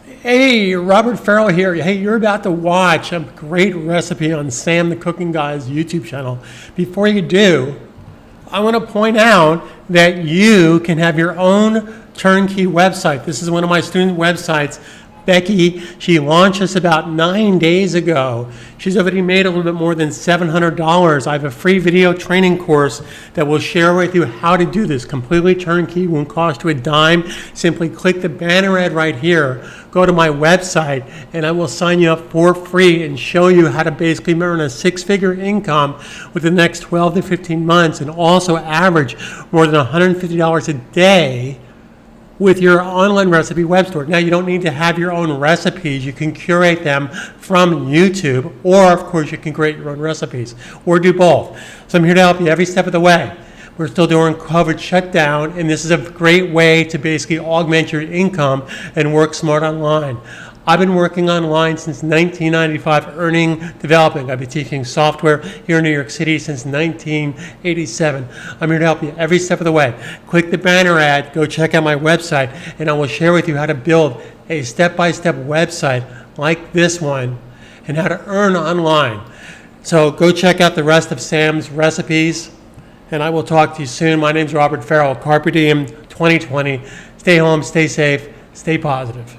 Hey, Robert Farrell here. Hey, you're about to watch a great recipe on Sam the Cooking Guy's YouTube channel. Before you do, I want to point out that you can have your own turnkey website. This is one of my student websites. Becky, she launched this about 9 days ago. She's already made a little bit more than $700. I have a free video training course that will share with you how to do this. Completely turnkey, won't cost you a dime. Simply click the banner ad right here, go to my website, and I will sign you up for free and show you how to basically earn a six-figure income within the next 12 to 15 months and also average more than $150 a day with your online recipe web store. Now, you don't need to have your own recipes. You can curate them from YouTube, or of course you can create your own recipes, or do both. So I'm here to help you every step of the way. We're still doing COVID shutdown, and this is a great way to basically augment your income and work smart online. I've been working online since 1995, earning, developing. I've been teaching software here in New York City since 1987. I'm here to help you every step of the way. Click the banner ad, go check out my website, and I will share with you how to build a step-by-step website like this one and how to earn online. So go check out the rest of Sam's recipes, and I will talk to you soon. My name's Robert Farrell, Carpe Diem 2020. Stay home, stay safe, stay positive.